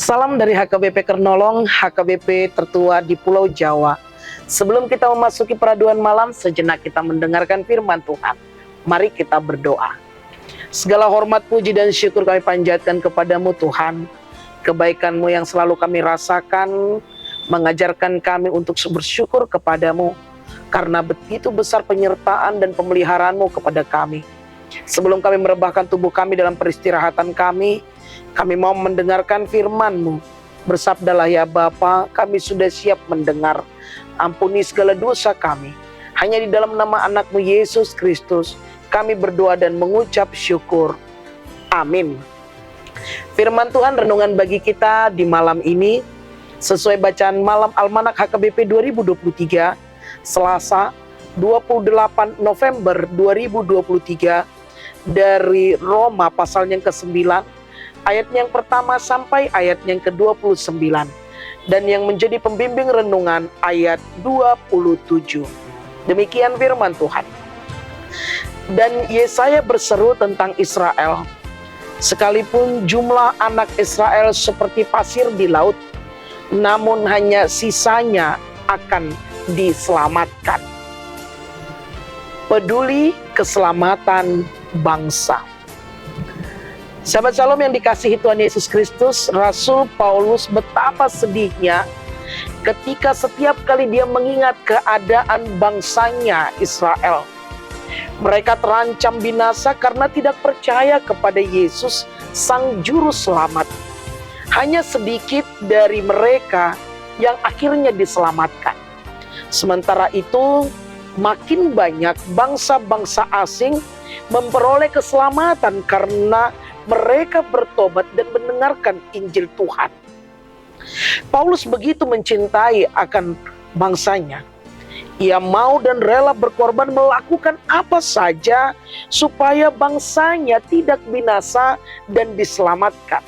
Salam dari HKBP Kernolong, HKBP tertua di Pulau Jawa. Sebelum kita memasuki peraduan malam, sejenak kita mendengarkan firman Tuhan. Mari kita berdoa. Segala hormat, puji, dan syukur kami panjatkan kepadamu Tuhan. Kebaikan-Mu yang selalu kami rasakan, mengajarkan kami untuk bersyukur kepadamu. Karena begitu besar penyertaan dan pemeliharaan-Mu kepada kami. Sebelum kami merebahkan tubuh kami dalam peristirahatan kami mau mendengarkan firman-Mu. Bersabdalah ya Bapa, kami sudah siap mendengar. Ampuni segala dosa kami. Hanya di dalam nama anak-Mu Yesus Kristus, kami berdoa dan mengucap syukur. Amin. Firman Tuhan renungan bagi kita di malam ini, sesuai bacaan malam Almanak HKBP 2023, Selasa 28 November 2023, dari Roma pasal yang ke-9, ayat yang pertama sampai ayat yang ke-29, dan yang menjadi pembimbing renungan ayat 27. Demikian firman Tuhan. Dan Yesaya berseru tentang Israel, sekalipun jumlah anak Israel seperti pasir di laut, namun hanya sisanya akan diselamatkan. Peduli keselamatan bangsa. Sahabat Shalom yang dikasihi Tuhan Yesus Kristus, Rasul Paulus betapa sedihnya ketika setiap kali dia mengingat keadaan bangsanya Israel. Mereka terancam binasa karena tidak percaya kepada Yesus, Sang Juru Selamat. Hanya sedikit dari mereka yang akhirnya diselamatkan. Sementara itu, makin banyak bangsa-bangsa asing memperoleh keselamatan karena mereka bertobat dan mendengarkan Injil Tuhan. Paulus begitu mencintai akan bangsanya. Ia mau dan rela berkorban melakukan apa saja supaya bangsanya tidak binasa dan diselamatkan.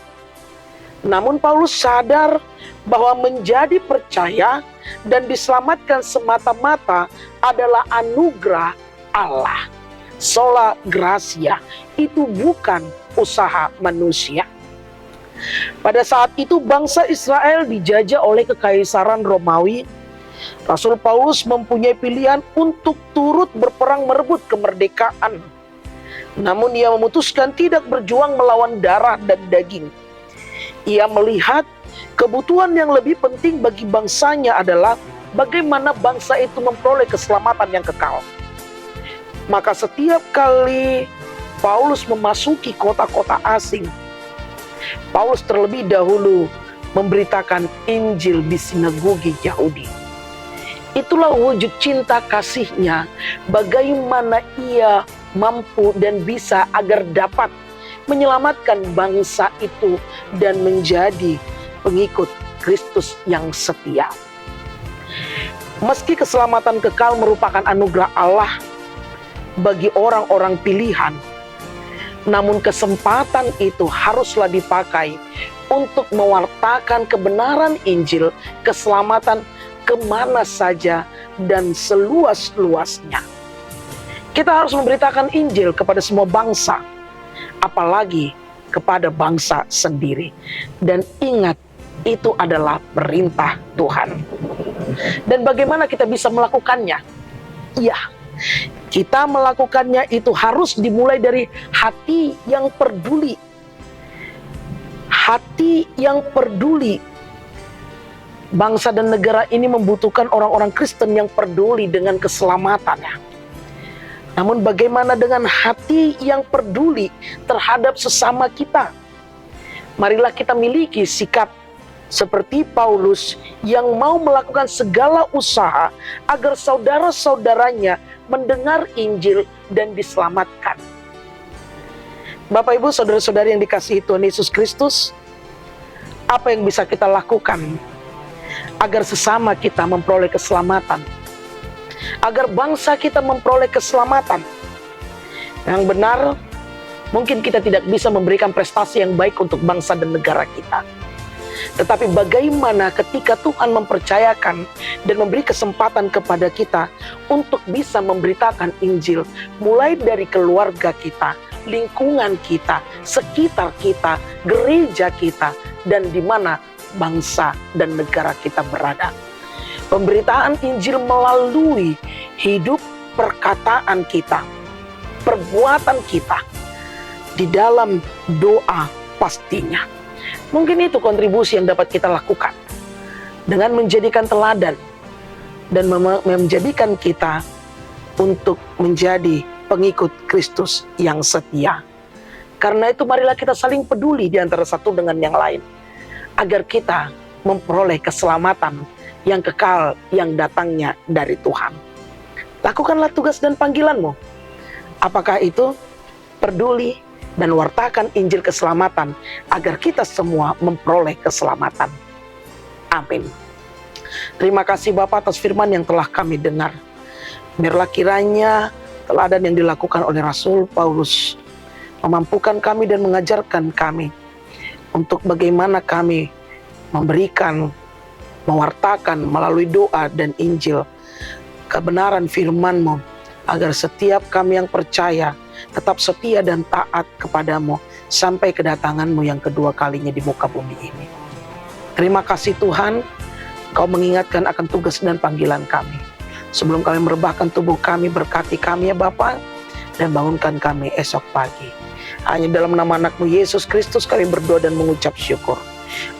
Namun Paulus sadar bahwa menjadi percaya dan diselamatkan semata-mata adalah anugerah Allah. Sola gratia, itu bukan usaha manusia. Pada saat itu bangsa Israel dijajah oleh kekaisaran Romawi. Rasul Paulus mempunyai pilihan untuk turut berperang merebut kemerdekaan. Namun ia memutuskan tidak berjuang melawan darah dan daging. Ia melihat kebutuhan yang lebih penting bagi bangsanya adalah bagaimana bangsa itu memperoleh keselamatan yang kekal. Maka setiap kali Paulus memasuki kota-kota asing, Paulus terlebih dahulu memberitakan Injil di sinagogi Yahudi. Itulah wujud cinta kasihnya, bagaimana ia mampu dan bisa agar dapat menyelamatkan bangsa itu dan menjadi pengikut Kristus yang setia. Meski keselamatan kekal merupakan anugerah Allah bagi orang-orang pilihan, namun kesempatan itu haruslah dipakai untuk mewartakan kebenaran Injil, keselamatan kemana saja dan seluas-luasnya. Kita harus memberitakan Injil kepada semua bangsa, apalagi kepada bangsa sendiri. Dan ingat, itu adalah perintah Tuhan. Dan bagaimana kita bisa melakukannya? Ya, kita melakukannya itu harus dimulai dari hati yang peduli. Hati yang peduli. Bangsa dan negara ini membutuhkan orang-orang Kristen yang peduli dengan keselamatannya. Namun bagaimana dengan hati yang peduli terhadap sesama kita? Marilah kita miliki sikap seperti Paulus yang mau melakukan segala usaha agar saudara-saudaranya mendengar Injil dan diselamatkan. Bapak Ibu, saudara-saudari yang dikasihi Tuhan Yesus Kristus, apa yang bisa kita lakukan agar sesama kita memperoleh keselamatan? Agar bangsa kita memperoleh keselamatan? Yang benar, mungkin kita tidak bisa memberikan prestasi yang baik untuk bangsa dan negara kita. Tetapi bagaimana ketika Tuhan mempercayakan dan memberi kesempatan kepada kita untuk bisa memberitakan Injil, mulai dari keluarga kita, lingkungan kita, sekitar kita, gereja kita, dan di mana bangsa dan negara kita berada. Pemberitaan Injil melalui hidup, perkataan kita, perbuatan kita, di dalam doa pastinya. Mungkin itu kontribusi yang dapat kita lakukan dengan menjadikan teladan dan menjadikan kita untuk menjadi pengikut Kristus yang setia. Karena itu marilah kita saling peduli di antara satu dengan yang lain, agar kita memperoleh keselamatan yang kekal yang datangnya dari Tuhan. Lakukanlah tugas dan panggilanmu. Apakah itu? Peduli dan wartakan Injil keselamatan agar kita semua memperoleh keselamatan. Amin. Terima kasih Bapa atas firman yang telah kami dengar. Biarlah kiranya teladan yang dilakukan oleh Rasul Paulus memampukan kami dan mengajarkan kami untuk bagaimana kami memberikan, mewartakan melalui doa dan Injil kebenaran firman-Mu, agar setiap kami yang percaya tetap setia dan taat kepadamu sampai kedatangan-Mu yang kedua kalinya di muka bumi ini. Terima kasih Tuhan, Kau mengingatkan akan tugas dan panggilan kami. Sebelum kami merebahkan tubuh kami, berkati kami ya Bapa, dan bangunkan kami esok pagi. Hanya dalam nama anak-Mu Yesus Kristus kami berdoa dan mengucap syukur.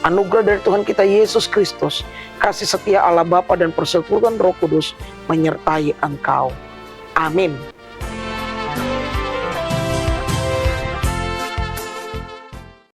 Anugerah dari Tuhan kita Yesus Kristus, kasih setia Allah Bapa dan persekutuan Roh Kudus menyertai engkau. Amin.